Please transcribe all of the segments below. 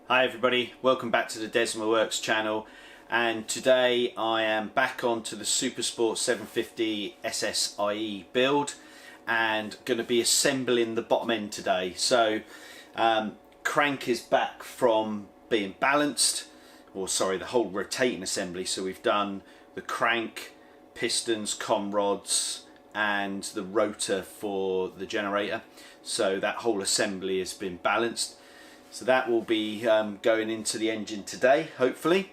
Hi everybody, welcome back to the Desma Works channel, and today I am back onto the Supersport 750SSie build and going to be assembling the bottom end today. So crank is back from being balanced, or sorry, the whole rotating assembly. So we've done the crank, pistons, com rods and the rotor for the generator. So that whole assembly has been balanced. So that will be going into the engine today, hopefully.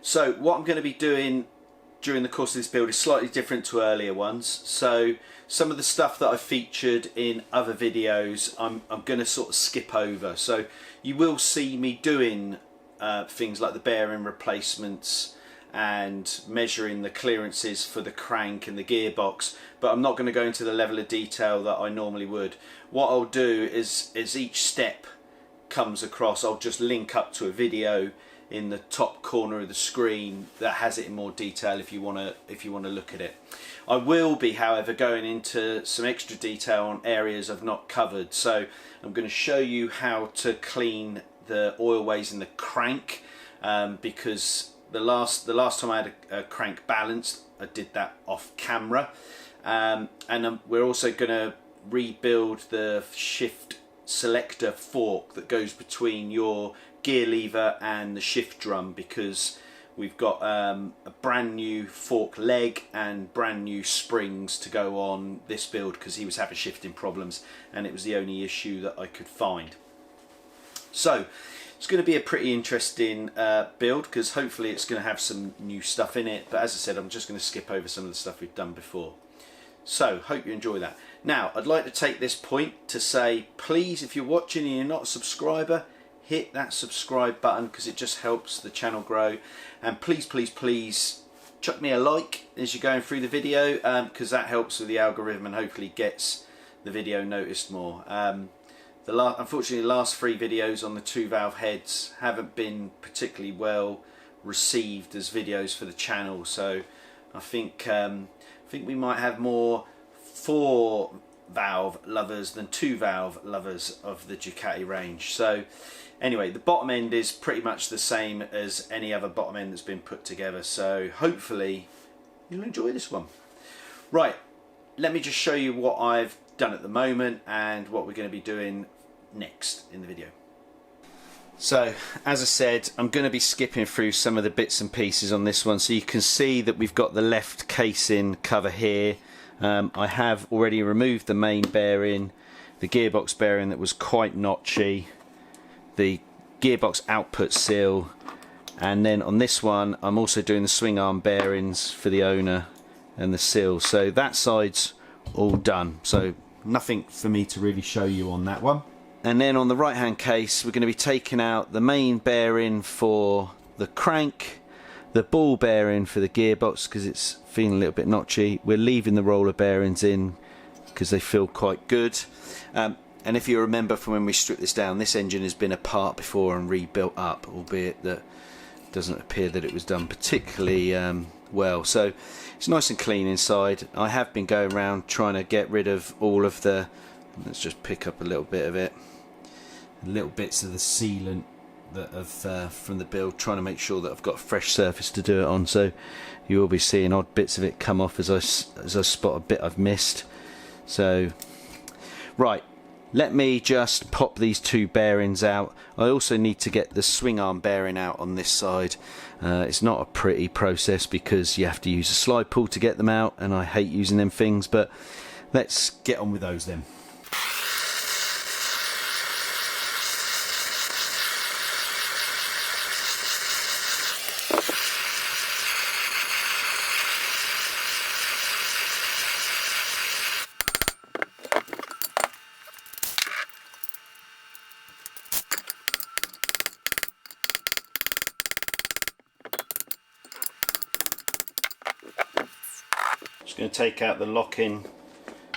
So what I'm going to be doing during the course of this build is slightly different to earlier ones. So some of the stuff that I featured in other videos I'm going to sort of skip over. So you will see me doing things like the bearing replacements and measuring the clearances for the crank and the gearbox, but I'm not going to go into the level of detail that I normally would. What I'll do is each step comes across, I'll just link up to a video in the top corner of the screen that has it in more detail if you want to look at it. I will be, however, going into some extra detail on areas I've not covered. So I'm going to show you how to clean the oilways in the crank, because the last time I had a crank balanced, I did that off camera, and we're also going to rebuild the shift selector fork that goes between your gear lever and the shift drum, because we've got a brand new fork leg and brand new springs to go on this build, because he was having shifting problems and it was the only issue that I could find. So it's going to be a pretty interesting build, because hopefully it's going to have some new stuff in it, but as I said, I'm just going to skip over some of the stuff we've done before. So hope you enjoy that. Now I'd like to take this point to say, please, if you're watching and you're not a subscriber, hit that subscribe button, because it just helps the channel grow. And please, please, please chuck me a like as you're going through the video, because that helps with the algorithm and hopefully gets the video noticed more. Unfortunately, the last 3 videos on the 2-valve heads haven't been particularly well received as videos for the channel, so I think we might have more 4-valve lovers than 2-valve lovers of the Ducati range. So anyway, the bottom end is pretty much the same as any other bottom end that's been put together, so hopefully you'll enjoy this one. Right, let me just show you what I've done at the moment and what we're going to be doing next in the video. So as I said, I'm going to be skipping through some of the bits and pieces on this one, so you can see that we've got the left casing cover here. I have already removed the main bearing, the gearbox bearing that was quite notchy, the gearbox output seal, and then on this one I'm also doing the swing arm bearings for the owner and the seal. So that side's all done, so nothing for me to really show you on that one. And then on the right hand case, we're going to be taking out the main bearing for the crank, the ball bearing for the gearbox because it's feeling a little bit notchy. We're leaving the roller bearings in because they feel quite good. And if you remember from when we stripped this down, this engine has been apart before and rebuilt up, albeit that it doesn't appear that it was done particularly well. So it's nice and clean inside. I have been going around trying to get rid of all of the, let's just pick up a little bit of it, little bits of the sealant that have from the build, trying to make sure that I've got a fresh surface to do it on. So you will be seeing odd bits of it come off as I spot a bit I've missed. So right, let me just pop these 2 bearings out. I also need to get the swing arm bearing out on this side. It's not a pretty process because you have to use a slide pull to get them out, and I hate using them things, but let's get on with those then. Just going to take out the lock-in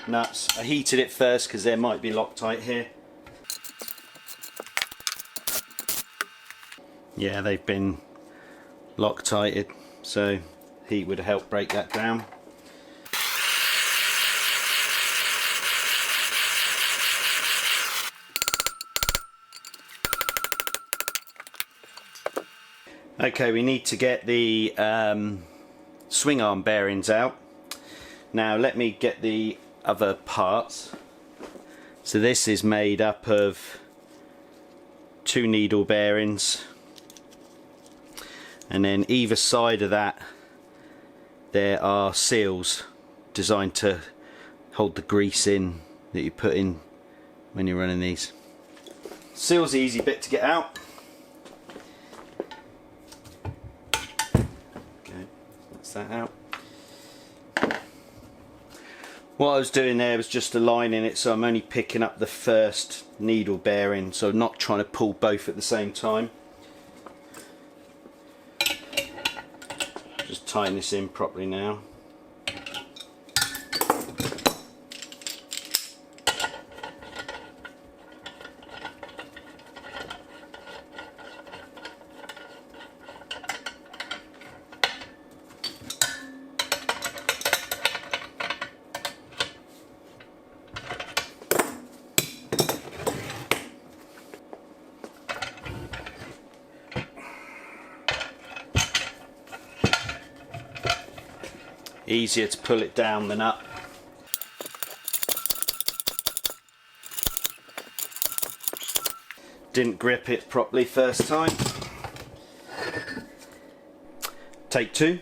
nuts. I heated it first because there might be Loctite here. Yeah, they've been Loctited, so heat would help break that down. Okay, we need to get the swing arm bearings out. Now let me get the other parts. So this is made up of 2 needle bearings, and then either side of that there are seals designed to hold the grease in that you put in when you're running these. Seal's the easy bit to get out. Okay, that's that out. What I was doing there was just aligning it, so I'm only picking up the first needle bearing, so I'm not trying to pull both at the same time. Just tying this in properly now. Easier to pull it down than up. Didn't grip it properly first time. Take 2.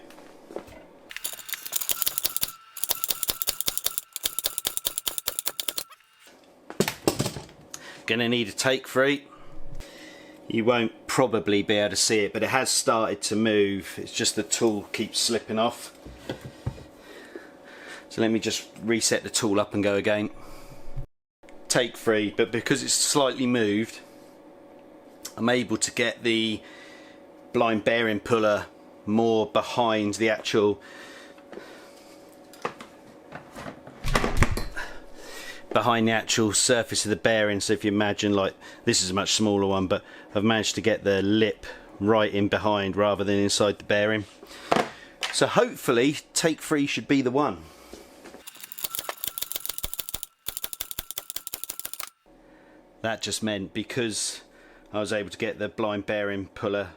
Gonna need a take 3. You won't probably be able to see it, but it has started to move. It's just the tool keeps slipping off. So let me just reset the tool up and go again. Take 3, but because it's slightly moved, I'm able to get the blind bearing puller more behind the actual surface of the bearing. So if you imagine, like, this is a much smaller one, but I've managed to get the lip right in behind rather than inside the bearing. So hopefully take 3 should be the one. That just meant, because I was able to get the blind bearing puller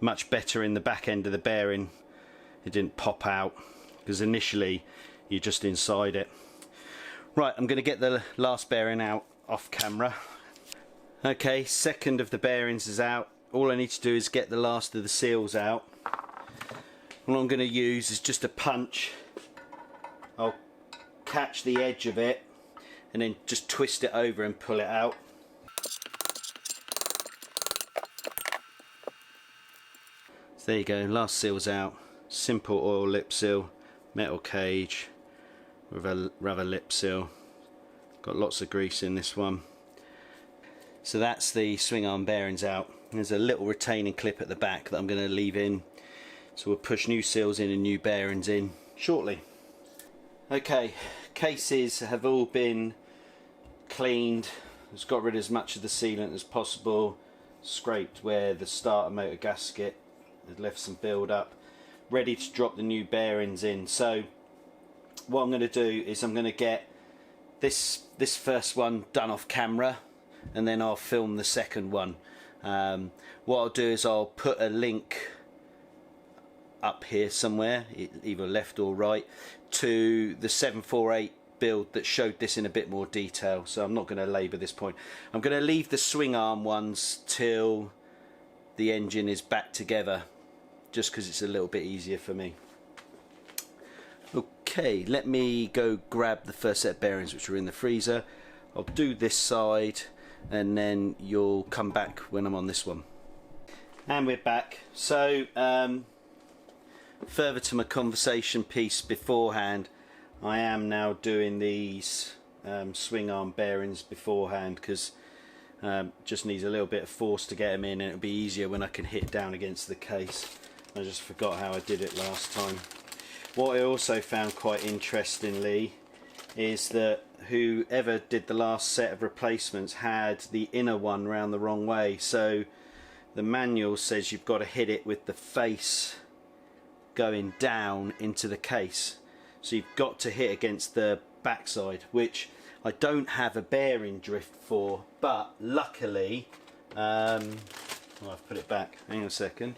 much better in the back end of the bearing, it didn't pop out, because initially you're just inside it. Right, I'm going to get the last bearing out off camera. Okay, second of the bearings is out. All I need to do is get the last of the seals out. All I'm going to use is just a punch. I'll catch the edge of it and then just twist it over and pull it out. So there you go, last seal's out. Simple oil lip seal, metal cage with a rubber lip seal. Got lots of grease in this one. So that's the swing arm bearings out. There's a little retaining clip at the back that I'm going to leave in. So we'll push new seals in and new bearings in shortly. Okay, cases have all been cleaned. Just got rid of as much of the sealant as possible. Scraped where the starter motor gasket had left some build up. Ready to drop the new bearings in. So what I'm going to do is I'm going to get this first one done off camera, and then I'll film the second one. What I'll do is I'll put a link up here somewhere, either left or right, to the 748 build that showed this in a bit more detail. So I'm not going to labour this point. I'm going to leave the swing arm ones till the engine is back together, just because it's a little bit easier for me. Okay, let me go grab the first set of bearings which are in the freezer. I'll do this side and then you'll come back when I'm on this one. And we're back. So further to my conversation piece beforehand, I am now doing these swing arm bearings beforehand, because just needs a little bit of force to get them in, and it'll be easier when I can hit down against the case. I just forgot how I did it last time. What I also found quite interestingly is that whoever did the last set of replacements had the inner one round the wrong way. So the manual says you've got to hit it with the face going down into the case. So you've got to hit against the backside, which I don't have a bearing drift for, but luckily, I've put it back, hang on a second.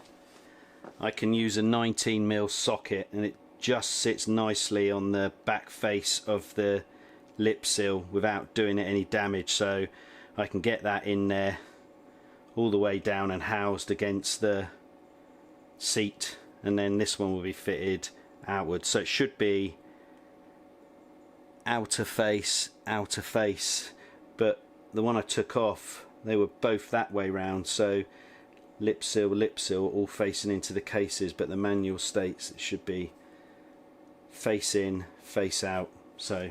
I can use a 19mm socket, and it just sits nicely on the back face of the lip seal without doing it any damage, so I can get that in there all the way down and housed against the seat, and then this one will be fitted outwards, so it should be outer face, but the one I took off, they were both that way round, so lip seal all facing into the cases, but the manual states it should be face in, face out. So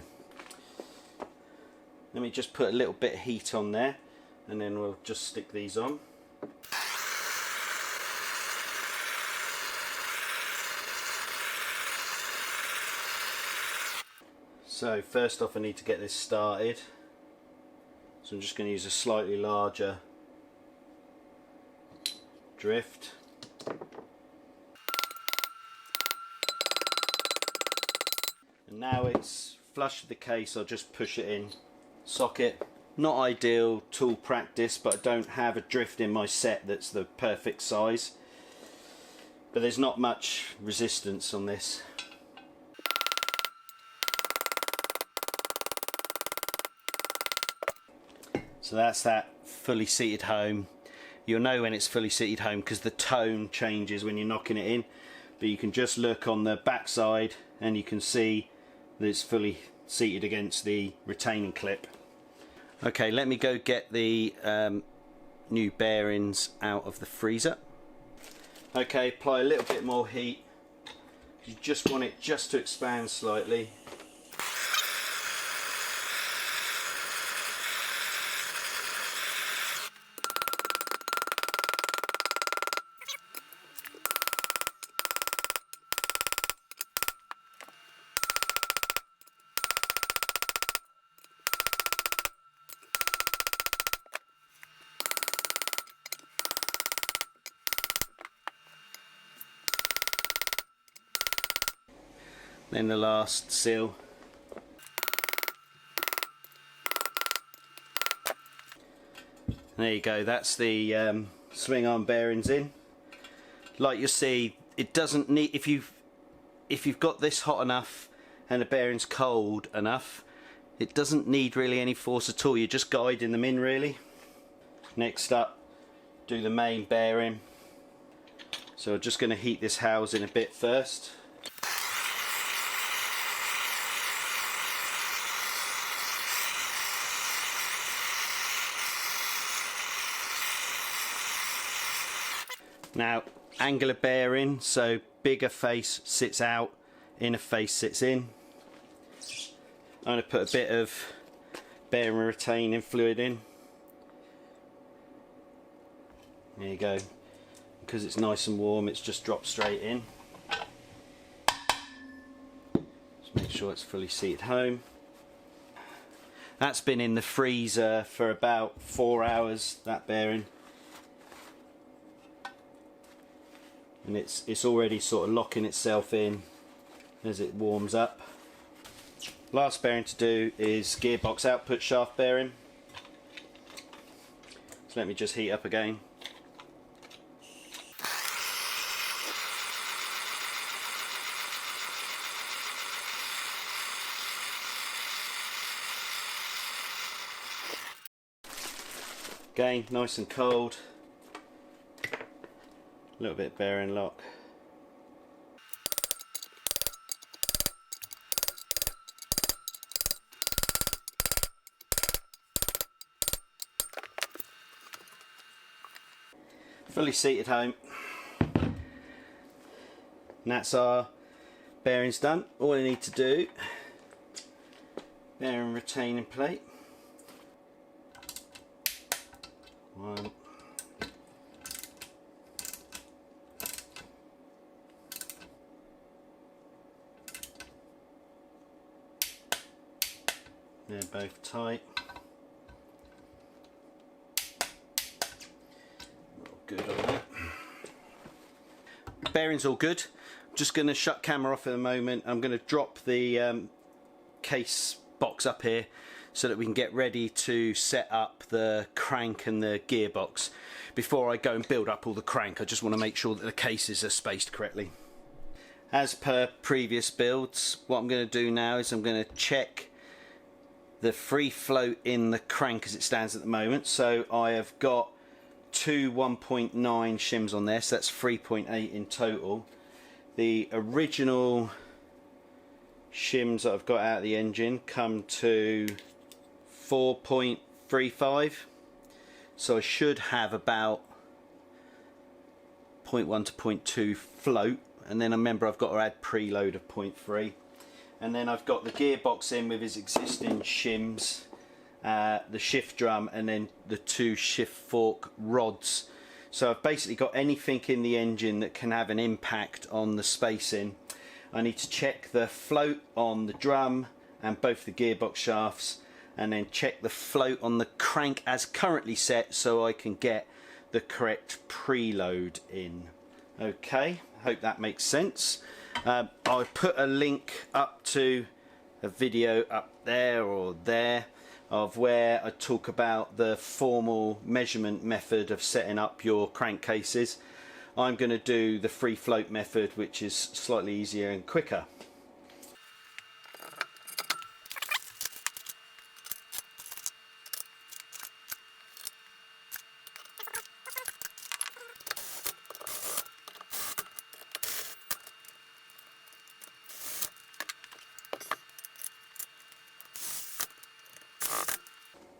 let me just put a little bit of heat on there, and then we'll just stick these on. So first off, I need to get this started, so I'm just going to use a slightly larger drift. And now it's flush with the case, I'll just push it in socket. Not ideal tool practice, but I don't have a drift in my set that's the perfect size, but there's not much resistance on this. So that's that fully seated home. You'll know when it's fully seated home because the tone changes when you're knocking it in, but you can just look on the back side and you can see that it's fully seated against the retaining clip. Okay, let me go get the new bearings out of the freezer. Okay, apply a little bit more heat. You just want it just to expand slightly. Then the last seal. There you go, that's the swing arm bearings in. Like you see, it doesn't need, if you've got this hot enough and the bearing's cold enough, it doesn't need really any force at all, you're just guiding them in really. Next up, do the main bearing. So I'm just going to heat this housing a bit first. Now, angular bearing, so bigger face sits out, inner face sits in. I'm going to put a bit of bearing retaining fluid in. There you go. Because it's nice and warm, it's just dropped straight in. Just make sure it's fully seated home. That's been in the freezer for about 4 hours, that bearing. And it's already sort of locking itself in as it warms up. Last bearing to do is gearbox output shaft bearing. So let me just heat up again. Again, nice and cold. A little bit bearing lock. Fully seated home. And that's our bearings done. All I need to do, bearing retaining plate. One. They're both tight. Good on that. Bearings all good. I'm just going to shut camera off in a moment. I'm going to drop the case box up here so that we can get ready to set up the crank and the gearbox. Before I go and build up all the crank, I just want to make sure that the cases are spaced correctly. As per previous builds, what I'm going to do now is I'm going to check the free float in the crank as it stands at the moment. So I have got two 1.9 shims on there, so that's 3.8 in total. The original shims that I've got out of the engine come to 4.35, so I should have about 0.1 to 0.2 float, and then I remember I've got to add preload of 0.3, and then I've got the gearbox in with his existing shims, the shift drum, and then the two shift fork rods. So I've basically got anything in the engine that can have an impact on the spacing. I need to check the float on the drum and both the gearbox shafts, and then check the float on the crank as currently set so I can get the correct preload in. Okay, hope that makes sense. I'll put a link up to a video up there or there of where I talk about the formal measurement method of setting up your crankcases. I'm going to do the free float method, which is slightly easier and quicker.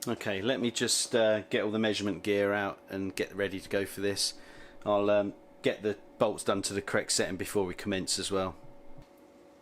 Okay, let me just get all the measurement gear out and get ready to go for this. I'll get the bolts done to the correct setting before we commence as well.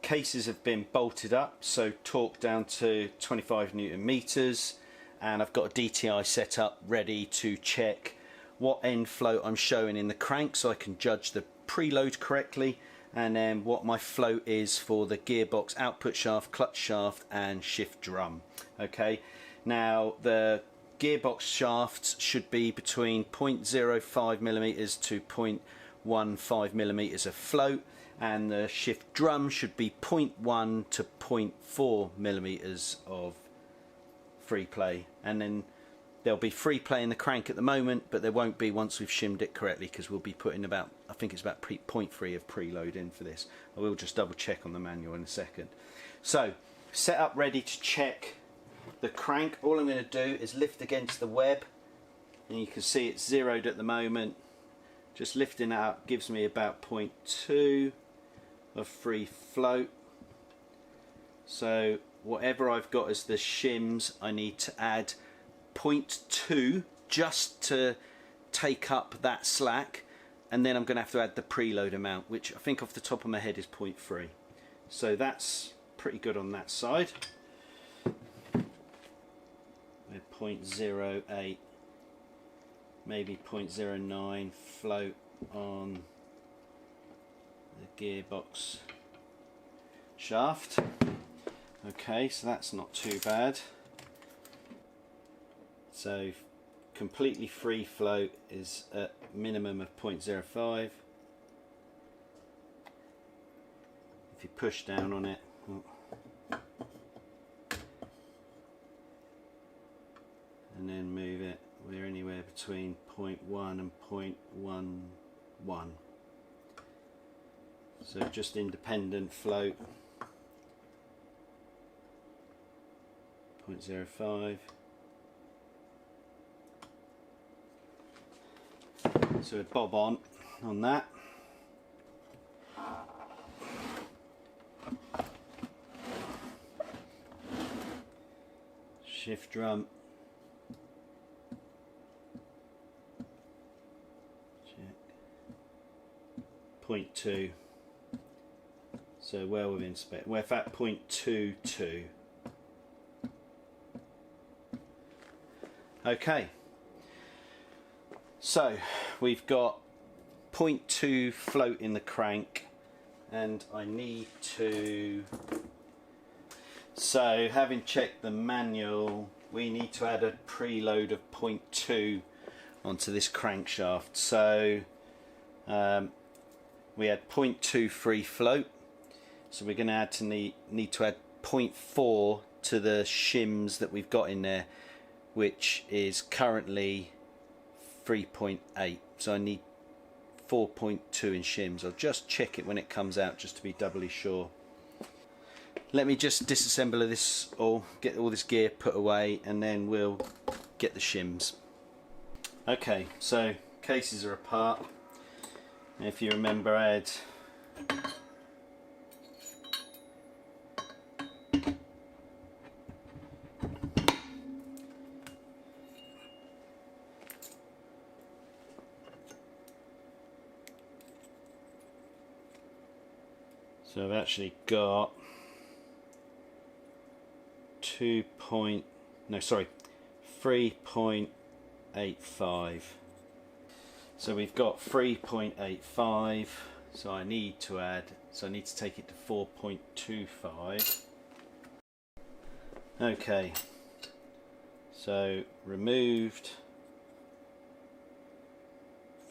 Cases have been bolted up, so torque down to 25 Newton meters, and I've got a DTI set up ready to check what end float I'm showing in the crank so I can judge the preload correctly, and then what my float is for the gearbox output shaft, clutch shaft and shift drum. Okay, now the gearbox shafts should be between 0.05 millimeters to 0.15 millimeters of float, and the shift drum should be 0.1 to 0.4 millimeters of free play, and then there'll be free play in the crank at the moment, but there won't be once we've shimmed it correctly, because we'll be putting about, I think it's about 0.3 of preload in for this. I will just double check on the manual in a second. So set up ready to check the crank. All I'm going to do is lift against the web, and you can see it's zeroed at the moment. Just lifting it up gives me about 0.2 of free float. So whatever I've got as the shims, I need to add 0.2 just to take up that slack, and then I'm going to have to add the preload amount, which I think off the top of my head is 0.3. So that's pretty good on that side. 0.08, maybe 0.09 float on the gearbox shaft. Okay, so that's not too bad. So completely free float is at minimum of 0.05. If you push down on it, and then move it, we're anywhere between 0.1 and 0.11. So just independent float, 0.05. So we bob on that. Shift drum. Check. 0.2. So well within spec. We're at 0.22. Okay. So we've got 0.2 float in the crank, and I need to, so having checked the manual, we need to add a preload of 0.2 onto this crankshaft. So we had 0.2 free float, so we're going to need to add 0.4 to the shims that we've got in there, which is currently 3.8, so I need 4.2 in shims. I'll just check it when it comes out just to be doubly sure. Let me just disassemble this all, get all this gear put away, and then we'll get the shims. Okay, so cases are apart. If you remember, I had so I've actually got 3.85. So we've got 3.85, so I need to take it to 4.25. Okay, so removed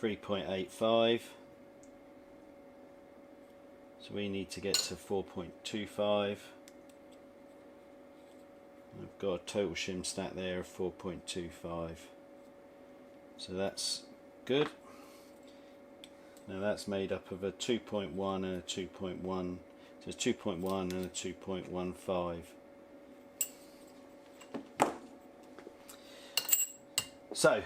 3.85, so we need to get to 4.25. I've got a total shim stack there of 4.25, so that's good. Now that's made up of a 2.1 and a 2.1, so it's 2.1 and a 2.15. So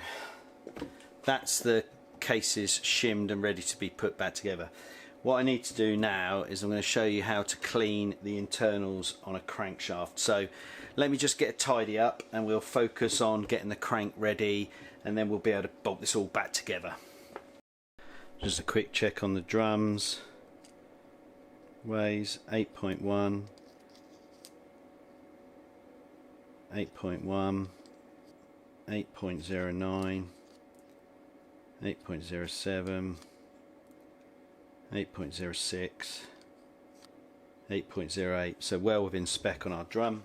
that's the cases shimmed and ready to be put back together. What I need to do now is I'm going to show you how to clean the internals on a crankshaft. So let me just get it tidy up and we'll focus on getting the crank ready, and then we'll be able to bolt this all back together. Just a quick check on the drums. Weighs 8.1, 8.1, 8.09, 8.07, 8.06, 8.08, so well within spec on our drum.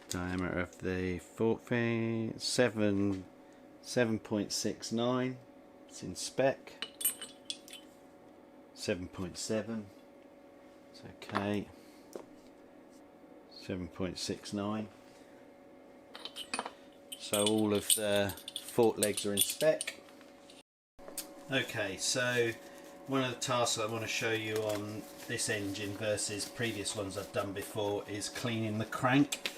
Diameter of the fork thing, 7.69, it's in spec. 7.7, it's okay. 7.69. So all of the fork legs are in spec. Okay, so one of the tasks I want to show you on this engine versus previous ones I've done before is cleaning the crank.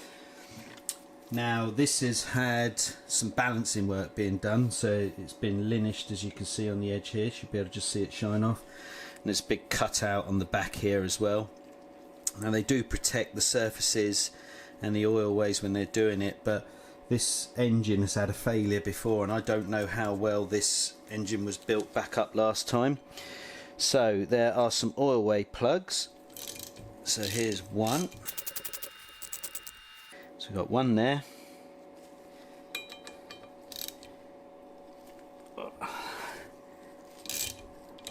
Now this has had some balancing work being done, so it's been linished, as you can see on the edge here. You should be able to just see it shine off, and there's a big cutout on the back here as well. Now they do protect the surfaces and the oil ways when they're doing it, but this engine has had a failure before, and I don't know how well this engine was built back up last time. So there are some oil way plugs. So here's one. So we've got one there.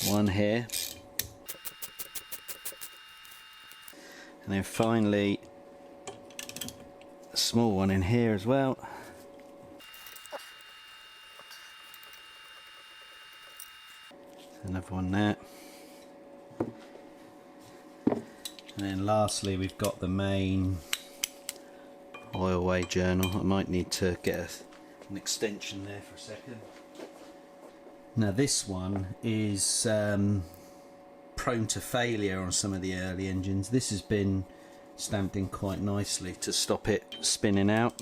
One here. And then finally a small one in here as well. Another one there. And then lastly we've got the main oil way journal. I might need to get an extension there for a second. Now this one is prone to failure on some of the early engines. This has been stamped in quite nicely to stop it spinning out.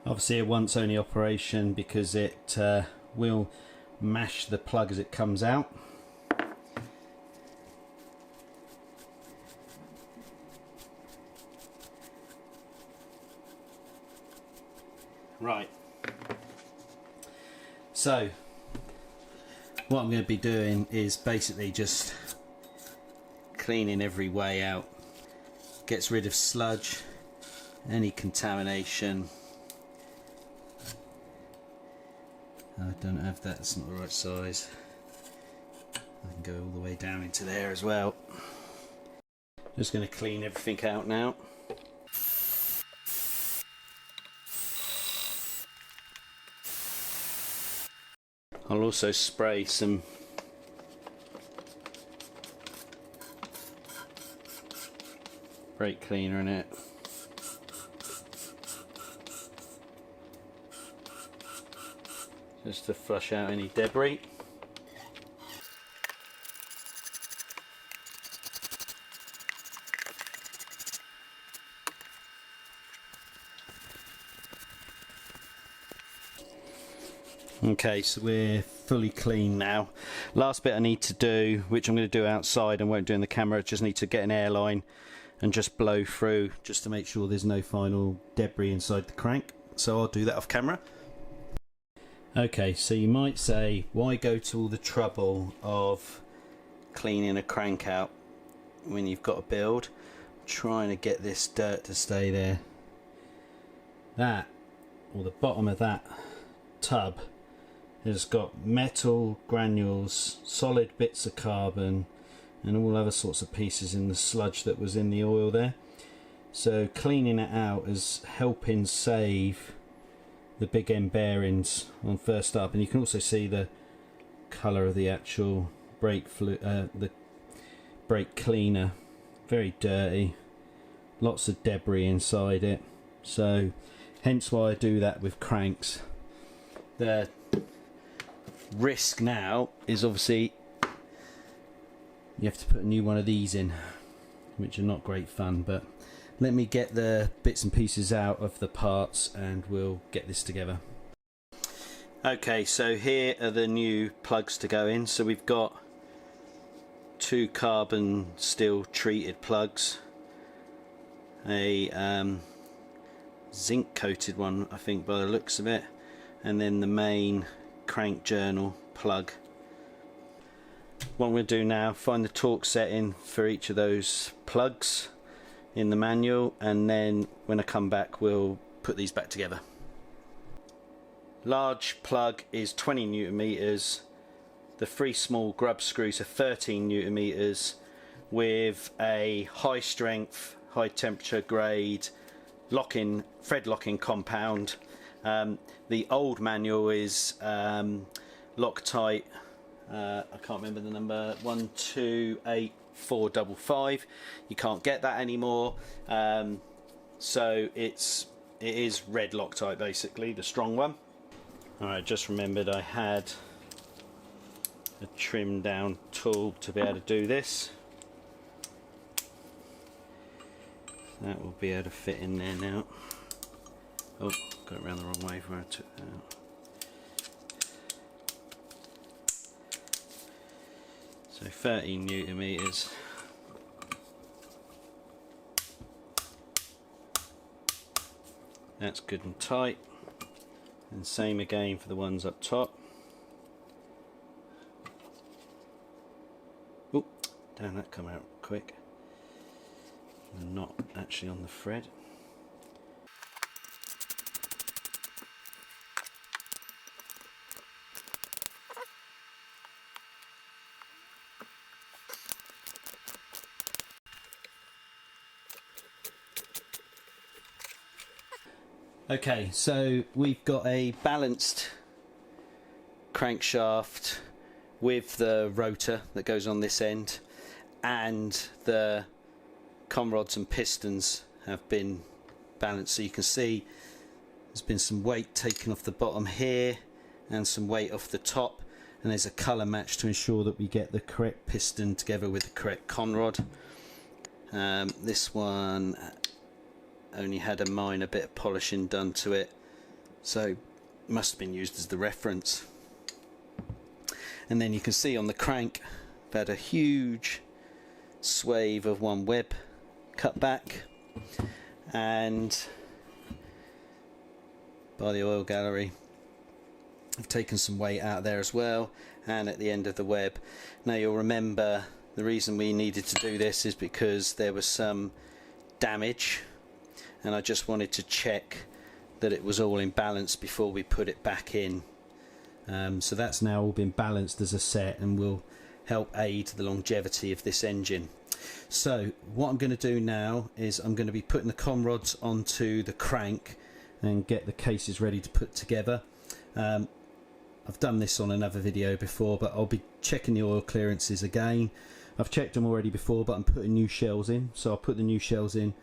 Obviously a once only operation because it will mash the plug as it comes out. Right, so what I'm going to be doing is basically just cleaning every way out. Gets rid of sludge, any contamination. I don't have that, it's not the right size. I can go all the way down into there as well. Just going to clean everything out now. I'll also spray some brake cleaner in it. Just to flush out any debris. Okay, so we're fully clean now. Last bit I need to do, which I'm going to do outside and won't do in the camera, just need to get an airline and just blow through just to make sure there's no final debris inside the crank. So I'll do that off camera. Okay, so you might say, why go to all the trouble of cleaning a crank out when you've got a build? I'm trying to get this dirt to stay there. That, or the bottom of that tub, has got metal granules, solid bits of carbon, and all other sorts of pieces in the sludge that was in the oil there. So cleaning it out is helping save the big end bearings on first up, and you can also see the colour of the actual brake the brake cleaner. Very dirty, lots of debris inside it. So hence why I do that with cranks. The risk now is obviously you have to put a new one of these in, which are not great fun, but let me get the bits and pieces out of the parts and we'll get this together. Okay, so here are the new plugs to go in. So we've got 2 carbon steel treated plugs, a zinc coated one I think by the looks of it, and then the main crank journal plug. What I'm going to do now, find the torque setting for each of those plugs in the manual, and then when I come back we'll put these back together. Large plug is 20 Newton meters. The 3 small grub screws are 13 Newton meters with a high strength, high temperature grade thread locking compound. The old manual is Loctite, I can't remember the number, 128455. You can't get that anymore, so it is red Loctite basically, the strong one. Alright, just remembered I had a trim down tool to be able to do this. That will be able to fit in there now. Oh, got it around the wrong way where I took that out. So 13 Newton meters. That's good and tight. And same again for the ones up top. Oh, damn, that come out quick. And not actually on the thread. Okay, so we've got a balanced crankshaft with the rotor that goes on this end, and the conrods and pistons have been balanced. So you can see there's been some weight taken off the bottom here and some weight off the top, and there's a colour match to ensure that we get the correct piston together with the correct conrod. This one only had a minor bit of polishing done to it, so must have been used as the reference. And then you can see on the crank I've had a huge swathe of one web cut back, and by the oil gallery I've taken some weight out of there as well, and at the end of the web. Now you'll remember the reason we needed to do this is because there was some damage, and I just wanted to check that it was all in balance before we put it back in. So that's now all been balanced as a set and will help aid the longevity of this engine. So what I'm going to do now is I'm going to be putting the conrods onto the crank and get the cases ready to put together. I've done this on another video before, but I'll be checking the oil clearances again. I've checked them already before, but I'm putting new shells in, so I'll put the new shells in,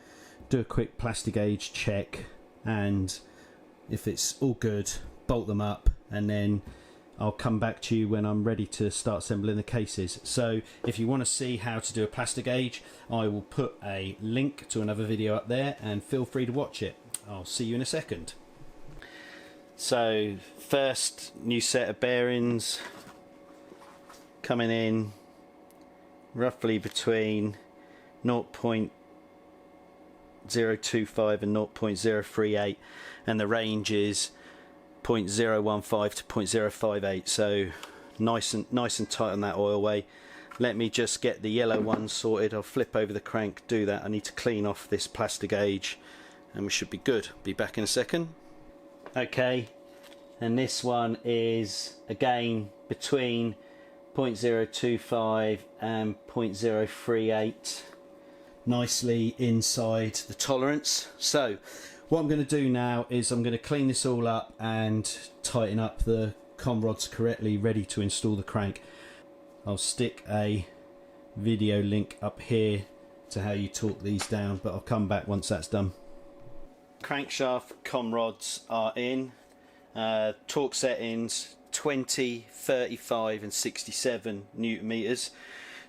do a quick plastic gauge check, and if it's all good, bolt them up, and then I'll come back to you when I'm ready to start assembling the cases. So if you want to see how to do a plastic gauge, I will put a link to another video up there, and feel free to watch it. I'll see you in a second. So first new set of bearings coming in roughly between 0.025 and 0.038, and the range is 0.015 to 0.058, so nice and tight on that oil way. Let me just get the yellow one sorted. I'll flip over the crank, do that. I need to clean off this plastic gauge and we should be good. Be back in a second. Okay, and this one is again between 0.025 and 0.038, nicely inside the tolerance. So what I'm going to do now is I'm going to clean this all up and tighten up the com rods correctly, ready to install the crank. I'll stick a video link up here to how you torque these down, but I'll come back once that's done. Crankshaft com rods are in. Torque settings 20, 35 and 67 newton meters.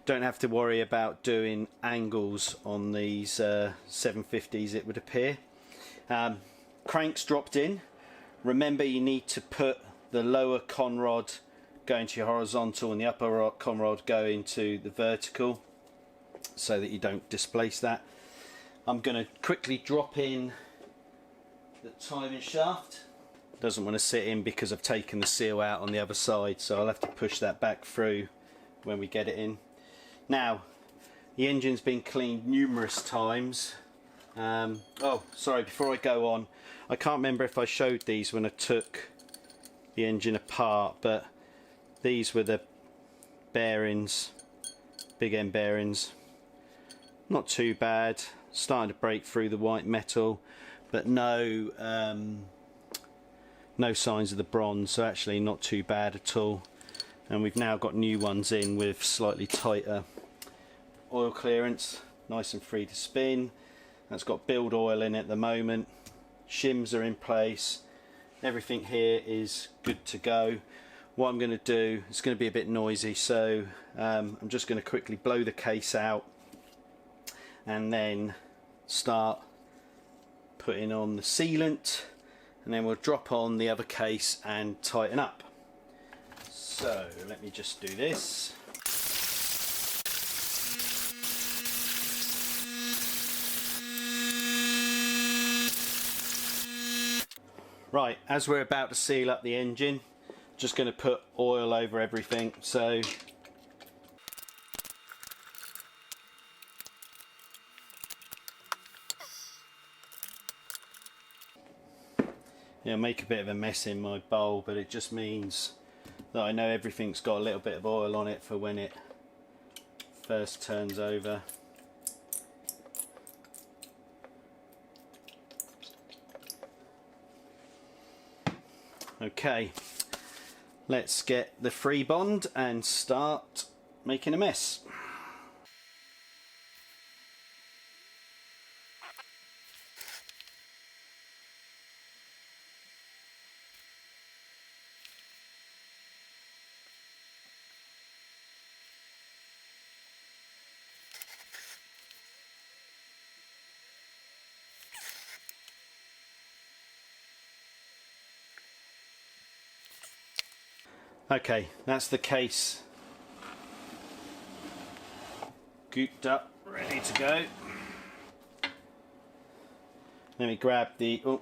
Don't have to worry about doing angles on these 750s, it would appear. Cranks dropped in. Remember, you need to put the lower con rod going to your horizontal and the upper con rod going to the vertical so that you don't displace that. I'm going to quickly drop in the timing shaft. Doesn't want to sit in because I've taken the seal out on the other side, so I'll have to push that back through when we get it in. Now, the engine's been cleaned numerous times. Oh, sorry, before I go on, I can't remember if I showed these when I took the engine apart, but these were the bearings, big end bearings. Not too bad, starting to break through the white metal, but no signs of the bronze, so actually not too bad at all. And we've now got new ones in with slightly tighter oil clearance, nice and free to spin. That's got build oil in it at the moment. Shims are in place. Everything here is good to go. What I'm going to do, it's going to be a bit noisy, so I'm just going to quickly blow the case out and then start putting on the sealant, and then we'll drop on the other case and tighten up. So let me just do this. Right, as we're about to seal up the engine, just going to put oil over everything. So yeah, make a bit of a mess in my bowl, but it just means that I know everything's got a little bit of oil on it for when it first turns over. Okay, let's get the free bond and start making a mess. Okay, that's the case gooped up, ready to go. Let me grab the, oh,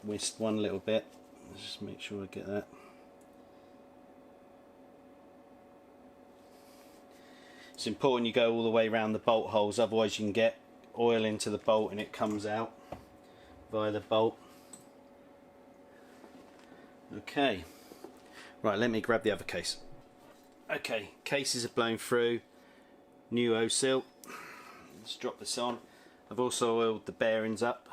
missed one little bit. Let's just make sure I get that. It's important you go all the way around the bolt holes, otherwise you can get oil into the bolt and it comes out via the bolt. Okay. Right, let me grab the other case. Okay, cases are blown through. New O-seal. Let's drop this on. I've also oiled the bearings up.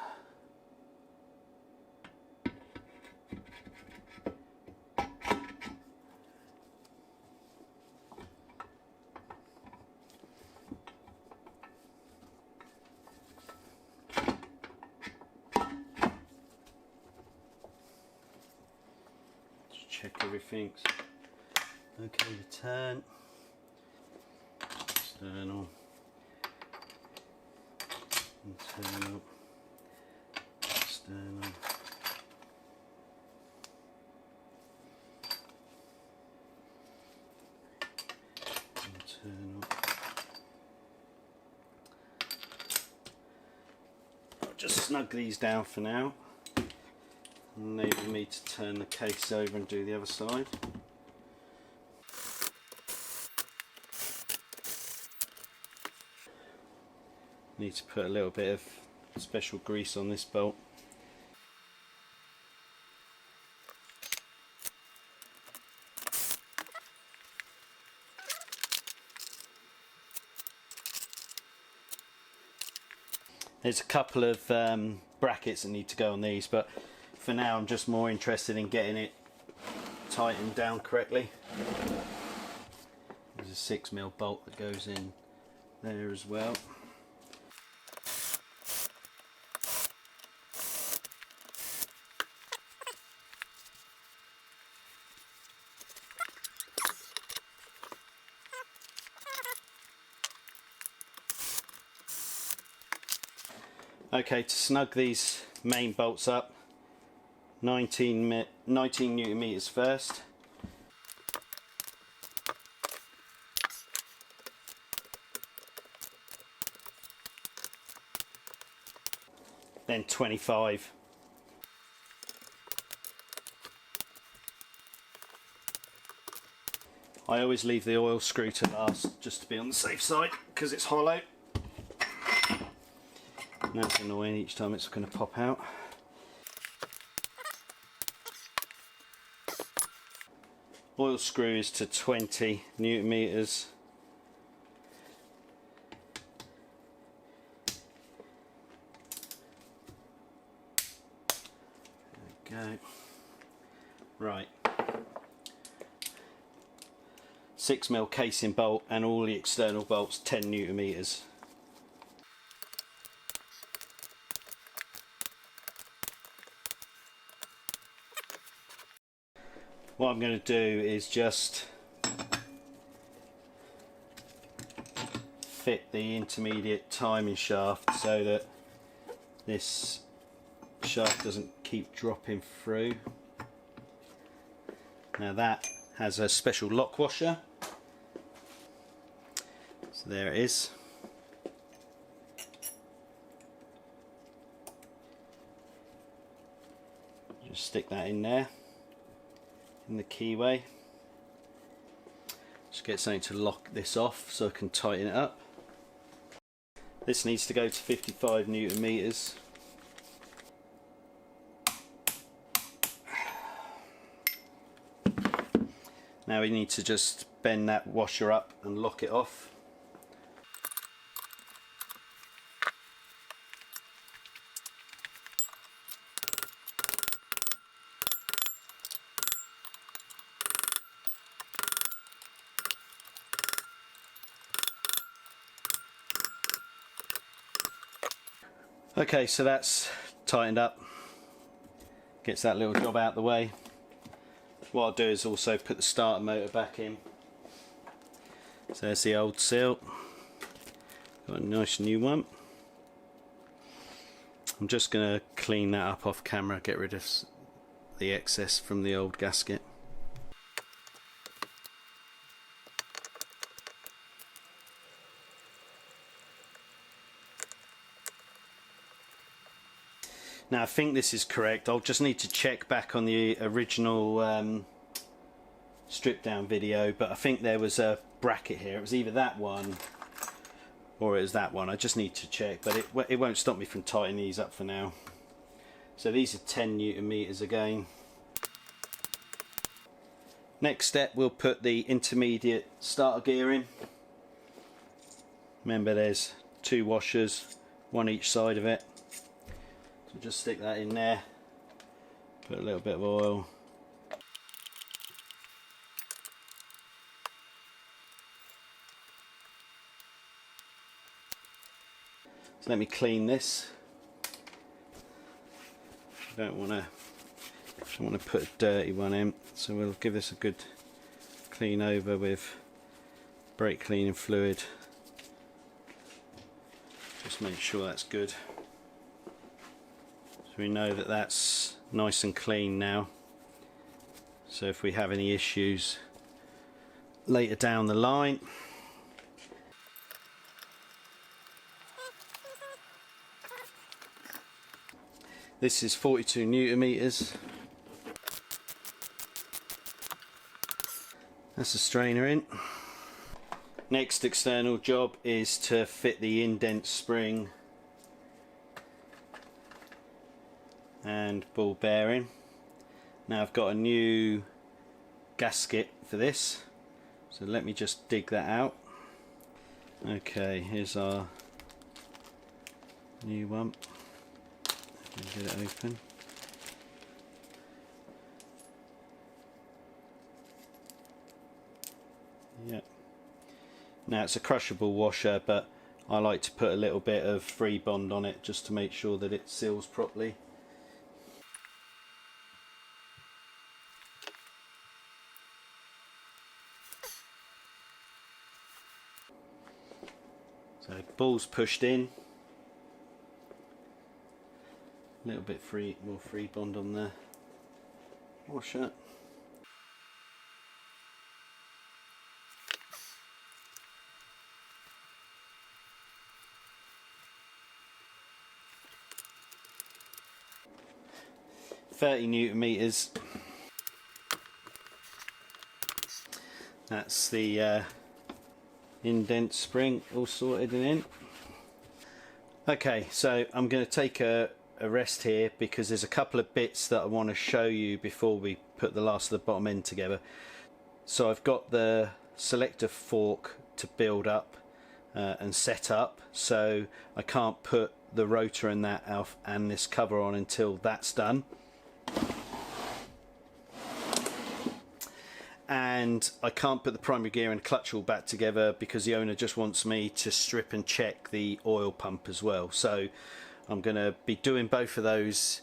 check everything's okay to turn. External, internal, external. Internal. I'll just snug these down for now, enable me to turn the case over and do the other side. Need to put a little bit of special grease on this bolt. There's a couple of brackets that need to go on these, but for now I'm just more interested in getting it tightened down correctly. There's a 6mm bolt that goes in there as well. Okay, to snug these main bolts up, 19 Newton meters first. Then 25. I always leave the oil screw to last, just to be on the safe side, because it's hollow. And that's annoying, each time it's going to pop out. Oil screw is to 20 Newton meters. There we go. Right. 6mm casing bolt and all the external bolts 10 Newton meters. What I'm going to do is just fit the intermediate timing shaft so that this shaft doesn't keep dropping through. Now that has a special lock washer, so there it is. Just stick that in there, in the keyway. Just get something to lock this off so I can tighten it up. This needs to go to 55 Newton meters. Now we need to just bend that washer up and lock it off. Okay, so that's tightened up, gets that little job out of the way. What I'll do is also put the starter motor back in. So there's the old seal, got a nice new one. I'm just going to clean that up off camera, get rid of the excess from the old gasket. Now I think this is correct. I'll just need to check back on the original strip down video, but I think there was a bracket here. It was either that one or it was that one. I just need to check, but it won't stop me from tightening these up for now. So these are 10 Newton meters again. Next step, we'll put the intermediate starter gear in. Remember, there's 2 washers, one each side of it. So just stick that in there, put a little bit of oil. So let me clean this. I don't want to I want to put a dirty one in, so we'll give this a good clean over with brake cleaning fluid. Just make sure that's good, so we know that that's nice and clean now, so if we have any issues later down the line. This is 42 Newton meters. That's the strainer in. Next external job is to fit the indent spring and ball bearing. Now I've got a new gasket for this, so let me just dig that out. Okay, here's our new one. Get it open. Yep. Now it's a crushable washer, but I like to put a little bit of free bond on it just to make sure that it seals properly. So ball's pushed in. A little bit more free bond on the washer. .30 Newton meters. That's the indent spring all sorted and in. Okay, so I'm going to take a rest here because there's a couple of bits that I want to show you before we put the last of the bottom end together. So I've got the selector fork to build up and set up, so I can't put the rotor and that out and this cover on until that's done. And I can't put the primary gear and clutch all back together because the owner just wants me to strip and check the oil pump as well. So I'm going to be doing both of those.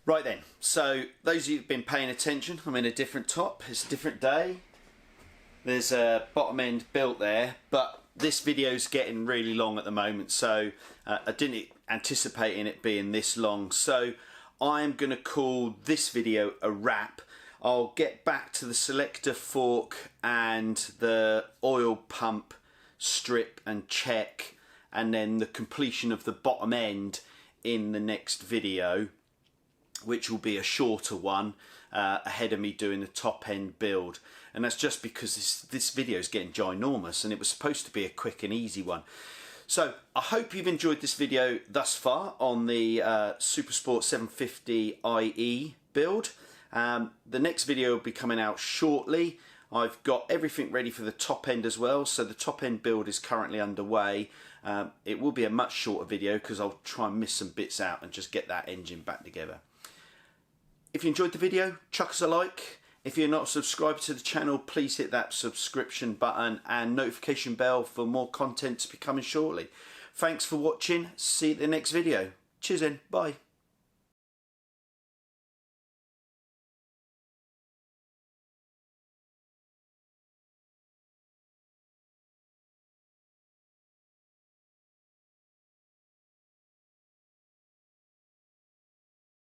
Right then, so those of you who've been paying attention, I'm in a different top, it's a different day. There's a bottom end built there, but this video's getting really long at the moment, so I didn't anticipate it being this long. So I'm going to call this video a wrap. I'll get back to the selector fork and the oil pump strip and check, and then the completion of the bottom end in the next video, which will be a shorter one ahead of me doing the top end build. And that's just because this video is getting ginormous and it was supposed to be a quick and easy one. So I hope you've enjoyed this video thus far on the Supersport 750IE build. The next video will be coming out shortly. I've got everything ready for the top end as well, so the top end build is currently underway. It will be a much shorter video because I'll try and miss some bits out and just get that engine back together. If you enjoyed the video, chuck us a like. If you're not subscribed to the channel, please hit that subscription button and notification bell for more content to be coming shortly. Thanks for watching. See you at the next video. Cheers then. Bye.